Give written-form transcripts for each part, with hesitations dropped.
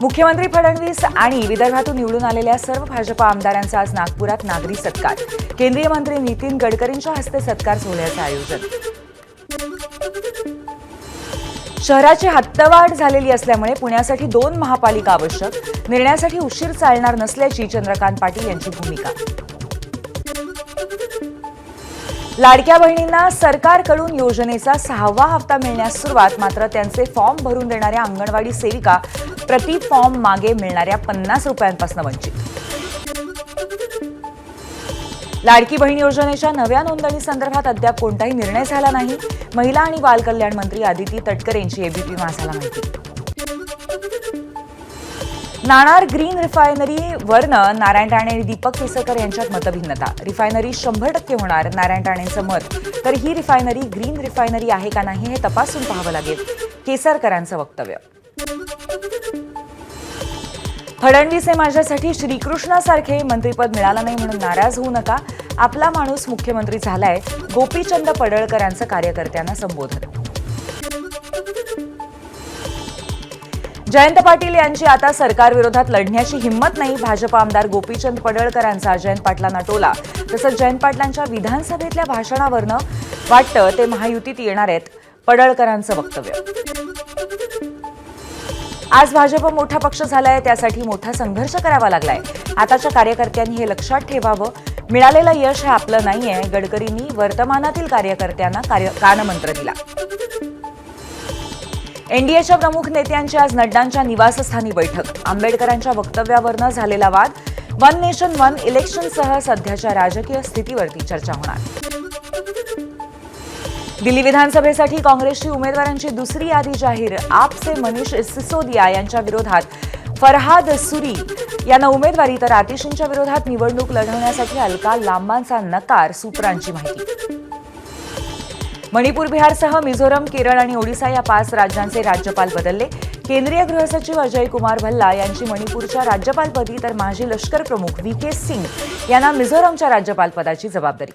मुख्यमंत्री फडणवीस आणि विदर्भातून निवडून आलेल्या सर्व भाजपा आमदारांचा आज नागपुरात नागरी सत्कार. केंद्रीय मंत्री नितीन गडकरींच्या हस्ते सत्कार सोहळ्याचं आयोजन. शहराची हद्दवाढ झालेली असल्यामुळे पुण्यासाठी 2 महापालिका आवश्यक. निर्णयासाठी उशीर चालणार नसल्याची चंद्रकांत पाटील यांची भूमिका. लाडक्या बहिणींना सरकारकडून योजनेचा 6वा हप्ता मिळण्यास सुरुवात. मात्र त्यांचे फॉर्म भरून देणाऱ्या अंगणवाडी सेविका प्रति फॉर्म मागे मिळणाऱ्या 50 रुपयांपासून वंचित. लाडकी बहीण योजनेच्या नव्या नोंदणी संदर्भात अद्याप कोणताही निर्णय झाला नाही. महिला आणि बाल कल्याण मंत्री आदिती तटकरे यांची एबीपी माझाला माहिती. नाणार ग्रीन रिफायनरीवरनं नारायण राणे आणि दीपक केसरकर यांच्यात मतभिन्नता. रिफायनरी 100% होणार नारायण राणेंचं मत, तर ही रिफायनरी ग्रीन रिफायनरी आहे का नाही हे तपासून पाहावं लागेल, केसरकरांचं वक्तव्य. फडणवीस हे माझ्यासाठी श्रीकृष्णासारखे, मंत्रिपद मिळालं नाही म्हणून नाराज होऊ नका, आपला माणूस मुख्यमंत्री झालाय, गोपीचंद पडळकरांचं कार्यकर्त्यांना संबोधन. जयंत पाटील यांची आता सरकारविरोधात लढण्याची हिंमत नाही. भाजप आमदार गोपीचंद पडळकरांचा जयंत पाटलांना टोला. तसंच जयंत पाटलांच्या विधानसभेतल्या भाषणावरनं वाटतं ते महायुतीत येणार आहेत, पडळकरांचं वक्तव्य. आज भाजप मोठा पक्ष झालाय, त्यासाठी मोठा संघर्ष करावा लागलाय. आताच्या कार्यकर्त्यांनी हे लक्षात ठेवावं. मिळालेलं यश हे आपलं नाहीये. गडकरींनी वर्तमानातील कार्यकर्त्यांना कानमंत्र दिला. एनडीएच्या प्रमुख नेत्यांची आज नड्डांच्या निवासस्थानी बैठक. आंबेडकरांच्या वक्तव्यावरनं झालेला वाद. 1 नेशन 1 इलेक्शनसह सध्याच्या राजकीय स्थितीवरती चर्चा होणार. दिल्ली विधानसभेसाठी काँग्रेसची उमेदवारांची दुसरी यादी जाहीर. आपचे मनीष सिसोदिया यांच्या विरोधात फरहाद सुरी यांना उमेदवारी, तर आतिशींच्या विरोधात निवडणूक लढवण्यासाठी अलका लांबांचा नकार, सूत्रांची माहिती. मणिपूर, बिहारसह मिझोरम, केरळ आणि ओडिशा या 5 राज्यांचे राज्यपाल बदलले. केंद्रीय गृहसचिव अजय कुमार भल्ला यांची मणिपूरच्या राज्यपालपदी, तर माजी लष्कर प्रमुख व्ही.के. सिंग यांना मिझोरमच्या राज्यपालपदाची जबाबदारी.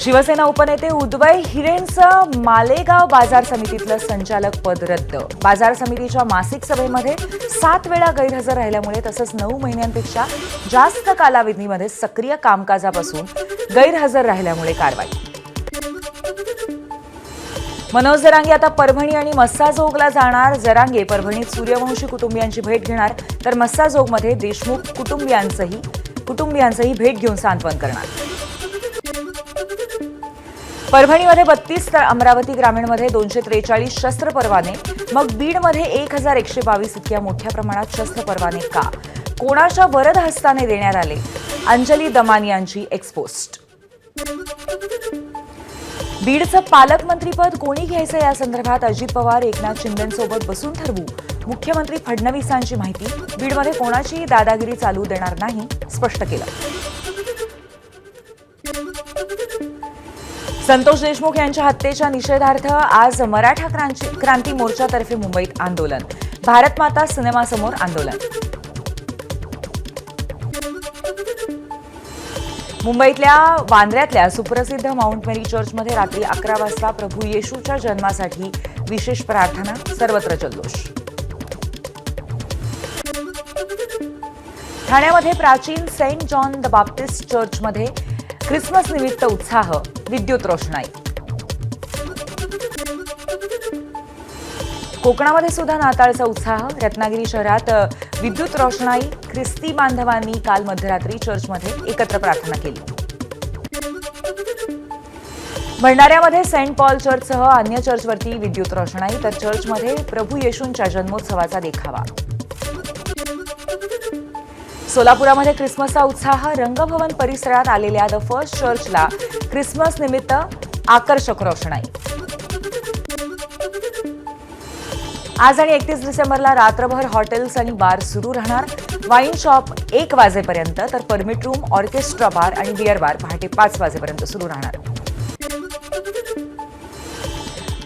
शिवसेना उपनेते उदय हिरेंचं मालेगाव बाजार समितीतलं संचालक पद रद्द. बाजार समितीच्या मासिक सभेमध्ये 7 वेळा गैरहजर राहिल्यामुळे, तसंच 9 महिन्यांपेक्षा जास्त कालावधीमध्ये सक्रिय कामकाजापासून गैरहजर राहिल्यामुळे कारवाई. मनोज जरांगे आता परभणी आणि मस्साजोगला जाणार. जरांगे परभणीत सूर्यवंशी कुटुंबियांची भेट घेणार, तर मस्साजोगमध्ये देशमुख कुटुंबियांचंही भेट घेऊन सांत्वन करणार. परभणीमध्ये 32 तर अमरावती ग्रामीणमध्ये 243 शस्त्र परवाने. मग बीडमध्ये 1122 इतक्या मोठ्या प्रमाणात शस्त्र परवाने का, कोणाच्या वरद हस्ताने देण्यात आले, अंजली दमानियांची एक्सपोस्ट. बीडचं पालकमंत्रीपद कोणी घ्यायचं या संदर्भात अजित पवार एकनाथ शिंदेंसोबत बसून ठरवू, मुख्यमंत्री फडणवीसांची माहिती. बीडमध्ये कोणाचीही दादागिरी चालू देणार नाही, स्पष्ट केलं. संतोष देशमुख यांच्या हत्येच्या निषेधार्थ आज मराठा क्रांती मोर्चातर्फे मुंबईत आंदोलन. भारत माता सिनेमासमोर आंदोलन. मुंबईतल्या वांद्र्यातल्या सुप्रसिद्ध माउंट मेरी चर्चमध्ये रात्री 11 वाजता प्रभू येशूच्या जन्मासाठी विशेष प्रार्थना, सर्वत्र जल्लोष. ठाण्यामध्ये प्राचीन सेंट जॉन द बाप्टिस्ट चर्चमध्ये ख्रिसमस निमित्त उत्साह, विद्युत रोषणाई. कोकणामध्ये सुद्धा नाताळचा उत्साह. रत्नागिरी शहरात विद्युत रोषणाई. ख्रिस्ती बांधवांनी काल मध्यरात्री चर्चमध्ये एकत्र प्रार्थना केली. भंडाऱ्यामध्ये सेंट पॉल चर्चसह अन्य चर्चवरती विद्युत रोषणाई, तर चर्चमध्ये प्रभू येशूंच्या जन्मोत्सवाचा देखावा. सोलापुरामध्ये ख्रिसमसचा उत्साह. रंगभवन परिसरात आलेल्या द फर्स्ट चर्चला ख्रिसमस निमित्त आकर्षक रोषणाई. आज आणि 31 डिसेंबरला रात्रभर हॉटेल्स आणि बार सुरू राहणार. वाईन शॉप 1 वाजेपर्यंत, तर परमिट रूम, ऑर्केस्ट्रा बार आणि बिअर बार पहाटे 5 वाजेपर्यंत सुरू राहणार.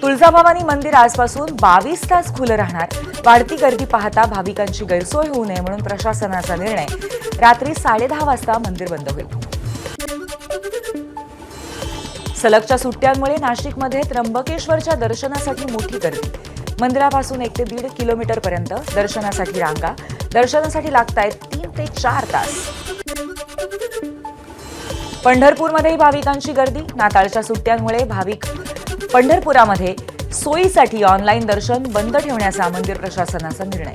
तुळजाभवानी मंदिर आजपासून 22 तास खुलं राहणार. वाढती गर्दी पाहता भाविकांची गैरसोय होऊ नये म्हणून प्रशासनाचा निर्णय. रात्री 10:30 वाजता मंदिर बंद होईल. सलगच्या सुट्ट्यांमुळे नाशिकमध्ये त्र्यंबकेश्वरच्या दर्शनासाठी मोठी गर्दी. मंदिरापासून 1 ते 1.5 किलोमीटरपर्यंत दर्शनासाठी रांगा. दर्शनासाठी लागतायत 3 ते 4 तास. पंढरपूरमध्येही भाविकांची गर्दी. नाताळच्या सुट्ट्यांमुळे भाविक पंढरपुरामध्ये सोयीसाठी ऑनलाईन दर्शन बंद ठेवण्याचा मंदिर प्रशासनाचा निर्णय.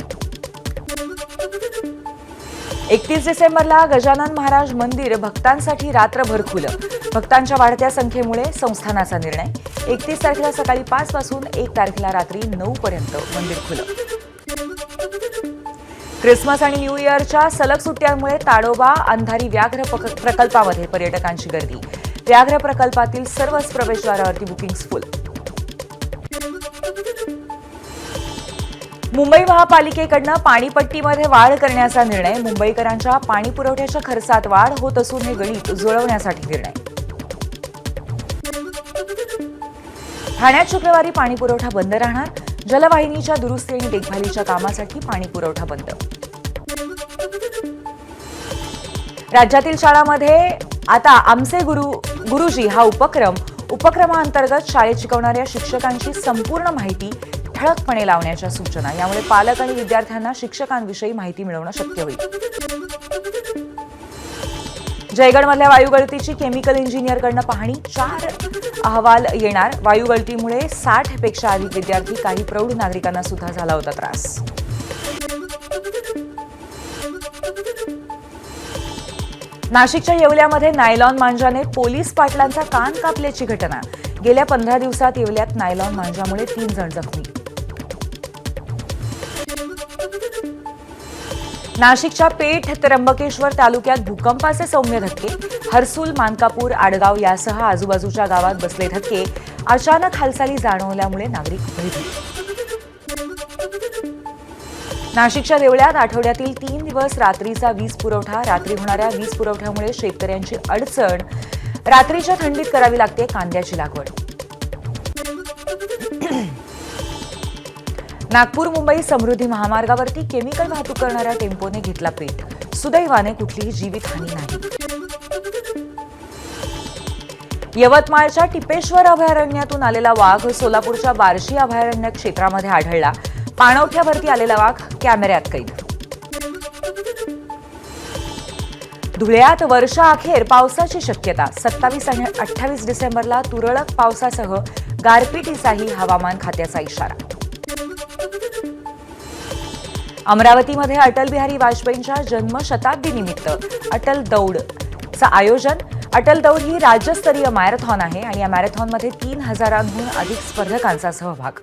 31 डिसेंबरला गजानन महाराज मंदिर भक्तांसाठी रात्रभर खुलं. भक्तांच्या वाढत्या संख्येमुळे संस्थानाचा निर्णय. 31 तारखेला सकाळी 5 पासून 1 तारखेला रात्री 9 पर्यंत मंदिर खुलं. क्रिसमस आणि न्यू इयरच्या सलग सुट्ट्यांमुळे ताडोबा अंधारी व्याघ्र प्रकल्पामध्ये पर्यटकांची गर्दी. व्याघ्र प्रकल्पातील सर्वच प्रवेशद्वारावरती बुकिंग्स फुल. मुंबई महापालिकेकडनं पाणीपट्टीमध्ये वाढ करण्याचा निर्णय. मुंबईकरांच्या पाणी पुरवठ्याच्या खर्चात वाढ होत असून हे गणित जुळवण्यासाठी निर्णय. ठाण्यात शुक्रवारी पाणी पुरवठा बंद राहणार. जलवाहिनीच्या दुरुस्ती आणि देखभालीच्या कामासाठी पाणी पुरवठा बंद. राज्यातील शाळांमध्ये आता आमचे गुरुजी हा उपक्रमाअंतर्गत शाळेत शिकवणाऱ्या शिक्षकांची संपूर्ण माहिती ठळकपणे लावण्याच्या सूचना. यामुळे पालक आणि विद्यार्थ्यांना शिक्षकांविषयी माहिती मिळवणं शक्य होईल. जयगडमधल्या वायुगळतीची केमिकल इंजिनियरकडनं पाहणी. 4 अहवाल येणार. वायुगळतीमुळे 60 पेक्षा अधिक विद्यार्थी, काही प्रौढ नागरिकांना सुद्धा झाला होता त्रास. नाशिकच्या येवल्यामध्ये नायलॉन मांजाने पोलीस पाटलांचा कान कापल्याची घटना. गेल्या 15 दिवसात येवल्यात नायलॉन मांजामुळे 3 जण जखमी. नाशिकच्या पेठ त्र्यंबकेश्वर तालुक्यात भूकंपाचे सौम्य धक्के. हर्सुल, मानकापूर, आडगाव यासह आजूबाजूच्या गावात बसले धक्के. अचानक हालचाली जाणवल्यामुळे नागरिक भयभीत. नाशिकच्या देवळ्यात आठवड्यातील 3 दिवस रात्रीचा वीज पुरवठा. रात्री होणाऱ्या वीज पुरवठ्यामुळे शेतकऱ्यांची अडचण. रात्रीच्या थंडीत करावी लागते कांद्याची लागवड. नागपूर मुंबई समृद्धी महामार्गावरती केमिकल वाहतूक करणाऱ्या टेम्पोने घेतला पेट. सुदैवाने कुठलीही जीवितहानी नाही. यवतमाळच्या टिपेश्वर अभयारण्यातून आलेला वाघ सोलापूरच्या बार्शी अभयारण्य क्षेत्रामध्ये आढळला. पाणवठ्यावरती आलेला वाघ कॅमेऱ्यात कैद. धुळ्यात वर्षाअखेर पावसाची शक्यता. 27 आणि 28 डिसेंबरला तुरळक पावसासह गारपिटीचाही हवामान खात्याचा इशारा. अमरावतीमध्ये अटल बिहारी वाजपेयींच्या जन्मशताब्दीनिमित्त अटल दौडचं आयोजन. अटल दौड ही राज्यस्तरीय मॅरेथॉन आहे आणि या मॅरेथॉनमध्ये 3000हून अधिक स्पर्धकांचा सहभाग.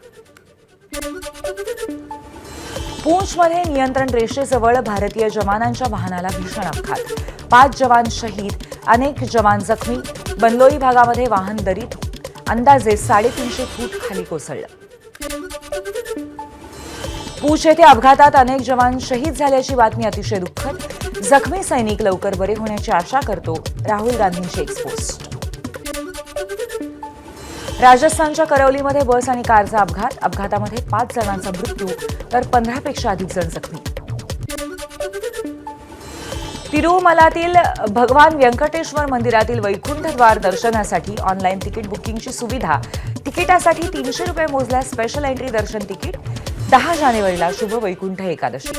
पूंछमध्ये नियंत्रण रेषेजवळ भारतीय जवानांच्या वाहनाला भीषण अपघात. 5 जवान शहीद, अनेक जवान जखमी. बनलोई भागामध्ये वाहन दरीत अंदाजे 350 फूट खाली कोसळलं. पूंछ येथे अपघातात अनेक जवान शहीद झाल्याची बातमी अतिशय दुःखद. जखमी सैनिक लवकर बरे होण्याची आशा करतो. राहुल गांधींची एक्सपोस्ट. राजस्थानच्या करौलीमध्ये बस आणि कारचा अपघात. अपघातामध्ये 5 जणांचा मृत्यू तर 15 पेक्षा अधिक जण जखमी. तिरुमलातील भगवान व्यंकटेश्वर मंदिरातील वैकुंठद्वार दर्शनासाठी ऑनलाईन तिकीट बुकिंगची सुविधा. तिकिटासाठी 300 रुपये मोजल्यास स्पेशल एंट्री दर्शन तिकीट. 10 जानेवारीला शुभ वैकुंठ एकादशी.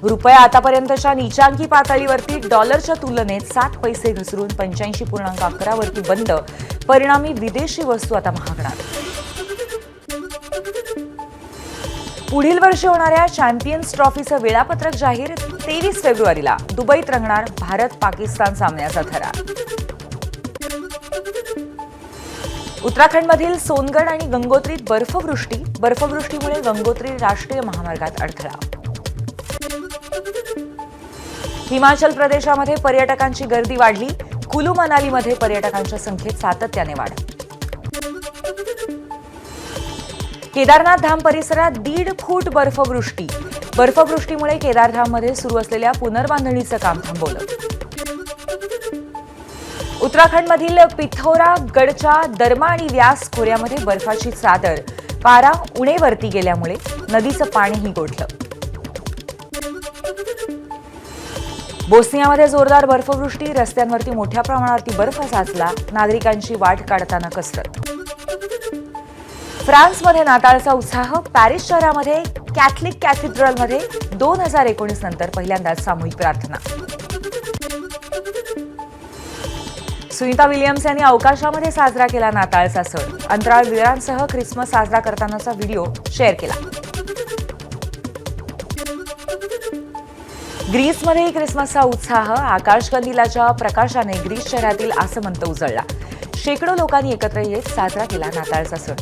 रुपया आतापर्यंतच्या नीचांकी पातळीवरती. डॉलरच्या तुलनेत 7 पैसे घसरून 85.11 वरती बंद. परिणामी विदेशी वस्तू आता महागणार. पुढील वर्षी होणाऱ्या चॅम्पियन्स ट्रॉफीचं वेळापत्रक जाहीर. 23 फेब्रुवारीला दुबईत रंगणार भारत पाकिस्तान सामन्याचा थरार. उत्तराखंडमधील सोनगड आणि गंगोत्रीत बर्फवृष्टी. बर्फवृष्टीमुळे गंगोत्री राष्ट्रीय महामार्गात अडथळा. हिमाचल प्रदेशामध्ये पर्यटकांची गर्दी वाढली. कुलू मनालीमध्ये पर्यटकांच्या संख्येत सातत्याने वाढ. केदारनाथ धाम परिसरात 1.5 फूट बर्फवृष्टी. बर्फवृष्टीमुळे केदारधाममध्ये सुरू असलेल्या पुनर्बांधणीचं काम थांबवलं. उत्तराखंडमधील पिथौरागडच्या दर्मा आणि व्यास खोऱ्यामध्ये बर्फाची चादर. पारा उणेवरती गेल्यामुळे नदीचं पाणीही गोठलं. बोस्नियामध्ये जोरदार बर्फवृष्टी. रस्त्यांवरती मोठ्या प्रमाणावरती बर्फ साचला. नागरिकांची वाट काढताना कसरत. फ्रान्समध्ये नाताळचा उत्साह. पॅरिस शहरामध्ये कॅथलिक कॅथेड्रलमध्ये 2019 नंतर पहिल्यांदाच सामूहिक प्रार्थना. सुनीता विलियम्स यांनी अवकाशामध्ये साजरा केला नाताळचा सण. अंतराळवीरांसह ख्रिसमस साजरा करतानाचा व्हिडिओ शेअर केला. ग्रीसमध्येही ख्रिसमसचा उत्साह. आकाशकंदिलाच्या प्रकाशाने ग्रीस शहरातील आसमंत उजळला. शेकडो लोकांनी एकत्र येत साजरा केला नाताळचा सण.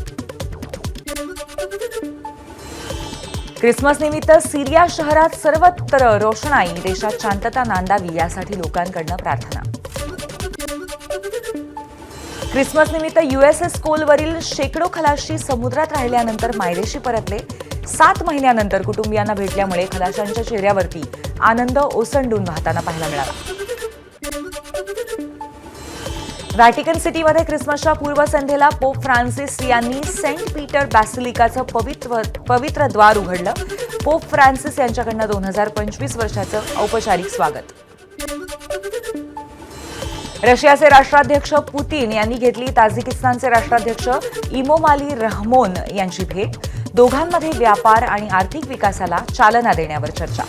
ख्रिसमस निमित्त सीरिया शहरात सर्वत्र रोषणाई. देशात शांतता नांदावी यासाठी लोकांकडनं प्रार्थना. ख्रिसमस निमित्त USS कोलवरील शेकडो खलाशी समुद्रात राहिल्यानंतर मायदेशी परतले. 7 महिन्यानंतर कुटुंबियांना भेटल्यामुळे खलाशांच्या चेहऱ्यावरती आनंद ओसंडून वाहताना पाहायला मिळाला. व्हॅटिकन सिटीमध्ये ख्रिसमसच्या पूर्वसंध्येला पोप फ्रान्सिस यांनी सेंट पीटर बॅसिलिकाचं पवित्र द्वार उघडलं. पोप फ्रान्सिस यांच्याकडनं 2025 वर्षाचं औपचारिक स्वागत. रशियाचे राष्ट्राध्यक्ष पुतीन यांनी घेतली ताजिकिस्तानचे राष्ट्राध्यक्ष इमोमाली रहमोन यांची भेट. दोघांमध्ये व्यापार आणि आर्थिक विकासाला चालना देण्यावर चर्चा.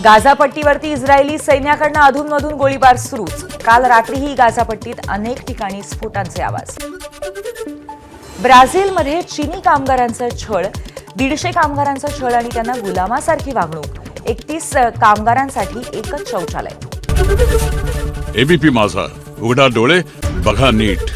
गाझापट्टीवरती इस्रायली सैन्याकडनं अधूनमधून गोळीबार सुरूच. काल रात्रीही गाझापट्टीत अनेक ठिकाणी स्फोटांचे आवाज. ब्राझीलमध्ये चीनी कामगारांचा छळ. 150 कामगारांचा छळ आणि त्यांना गुलामासारखी वागणूक. 31 कामगारांसाठी एकच शौचालय. ABP माझा, उघडा डोळे बघा नीट.